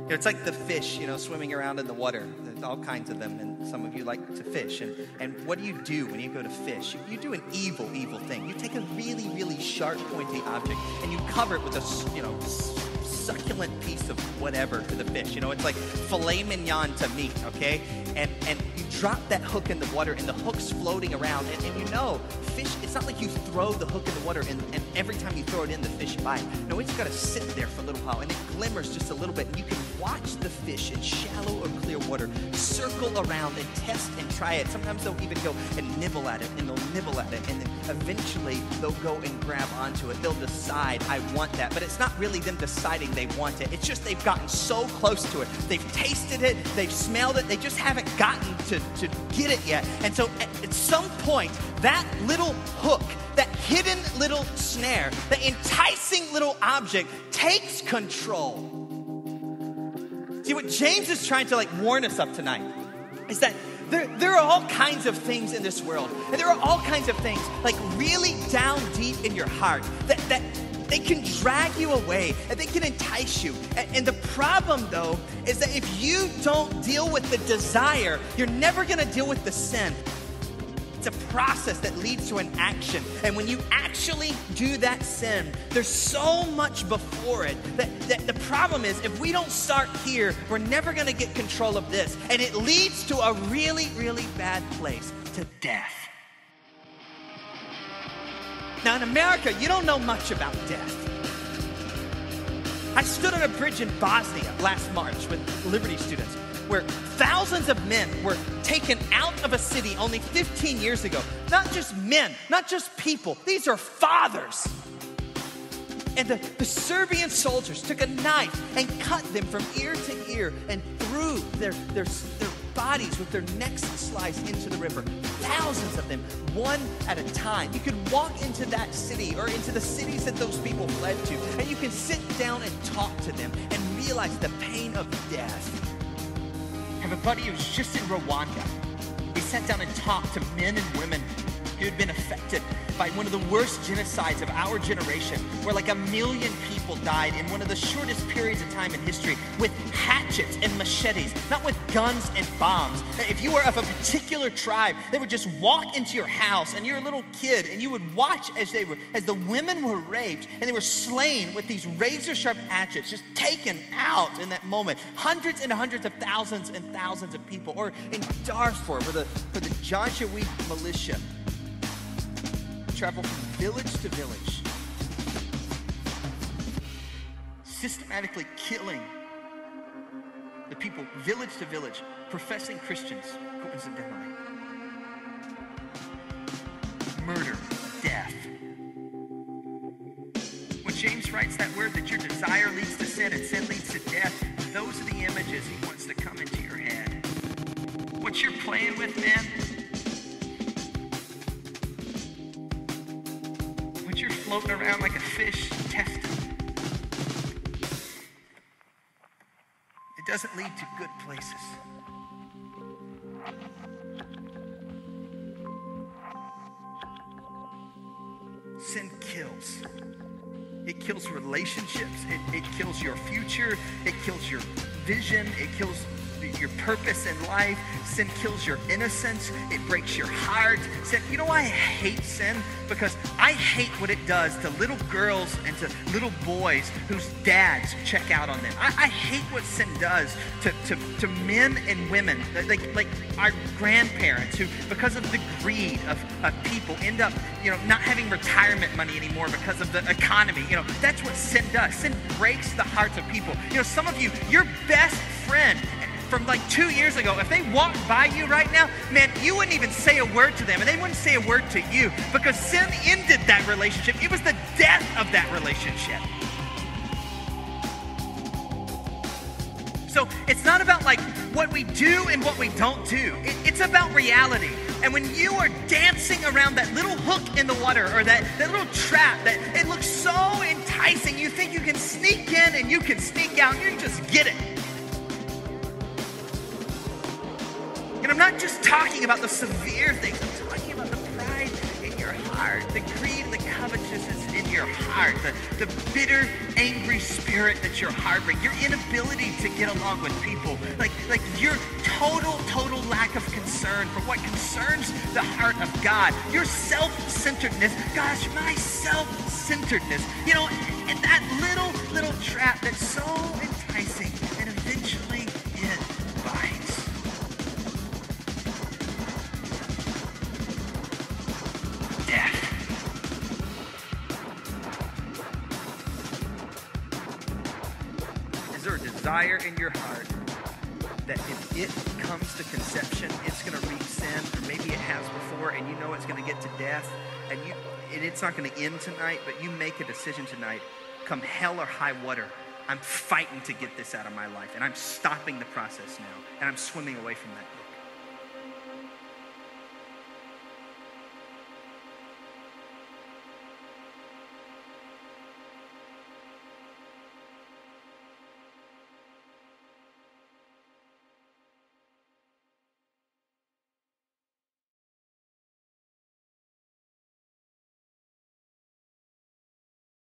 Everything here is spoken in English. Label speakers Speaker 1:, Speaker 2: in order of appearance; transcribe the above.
Speaker 1: It's like the fish, swimming around in the water. There's all kinds of them, and some of you like to fish. And what do you do when you go to fish? You do an evil thing. You take a really, really sharp, pointy object, and you cover it with a, succulent piece of whatever to the fish. It's like filet mignon to meat, okay? And you drop that hook in the water, and the hook's floating around. And fish, it's not like you throw the hook in the water, and every time you throw it in, the fish bite. No, it's got to sit there for a little while, and it glimmers just a little bit. And you can watch the fish in shallow or clear water circle around and test and try it. Sometimes they'll even go and nibble at it, and they'll nibble at it, and then eventually they'll go and grab onto it. They'll decide, I want that. But it's not really them deciding they want it. It's just they've gotten so close to it. They've tasted it, they've smelled it, they just haven't gotten to get it yet. And so at some point, that little hook, that hidden little snare, the enticing little object takes control. See, what James is trying to warn us of tonight is that there are all kinds of things in this world, and there are all kinds of things really down deep in your heart that they can drag you away, and they can entice you. And the problem, though, is that if you don't deal with the desire, you're never going to deal with the sin. It's a process that leads to an action. And when you actually do that sin, there's so much before it that the problem is, if we don't start here, we're never going to get control of this. And it leads to a really, really bad place, to death. Now, in America, you don't know much about death. I stood on a bridge in Bosnia last March with Liberty students, where thousands of men were taken out of a city only 15 years ago. Not just men, not just people. These are fathers. And the Serbian soldiers took a knife and cut them from ear to ear and threw their bodies with their necks sliced into the river. Thousands of them, one at a time. You could walk into that city or into the cities that those people fled to, and you can sit down and talk to them and realize the pain of death. I have a buddy who was just in Rwanda. He sat down and talked to men and women who had been affected by one of the worst genocides of our generation, where 1 million people died in one of the shortest periods of time in history, with hatchets and machetes, not with guns and bombs. If you were of a particular tribe, they would just walk into your house, and you're a little kid, and you would watch as the women were raped, and they were slain with these razor-sharp hatchets, just taken out in that moment. Hundreds and hundreds of thousands and thousands of people. Or in Darfur, where the Janjaweed militia travel from village to village, systematically killing the people, village to village, professing Christians, coincidentally. Murder, death. When James writes that word that your desire leads to sin and sin leads to death, those are the images he wants to come into your head. What you're playing with, man, you're floating around like a fish, testing. It doesn't lead to good places. Sin kills. It kills relationships. It kills your future. It kills your vision. It kills your purpose in life. Sin kills your innocence. It breaks your heart. Sin, you know why I hate sin? Because I hate what it does to little girls and to little boys whose dads check out on them. I hate what sin does to men and women, like our grandparents, who, because of the greed of people, end up not having retirement money anymore because of the economy. That's what sin does. Sin breaks the hearts of people. Some of you, your best friend from 2 years ago, if they walked by you right now, man, you wouldn't even say a word to them, and they wouldn't say a word to you, because sin ended that relationship. It was the death of that relationship. So it's not about what we do and what we don't do. It's about reality. And when you are dancing around that little hook in the water, or that little trap that it looks so enticing, you think you can sneak in and you can sneak out, and you just get it. And I'm not just talking about the severe things. I'm talking about the pride in your heart, the greed and the covetousness in your heart, the bitter angry spirit that you're harboring, your inability to get along with people, like your total lack of concern for what concerns the heart of God, your self-centeredness, gosh, my self-centeredness, and that little trap that's so enticing, and eventually it bites. Death. Is there a desire in your heart that if it comes to conception, it's going to reap sin, or maybe it has before, and you know it's going to get to death, and it's not going to end tonight, but you make a decision tonight, come hell or high water, I'm fighting to get this out of my life, and I'm stopping the process now, and I'm swimming away from that.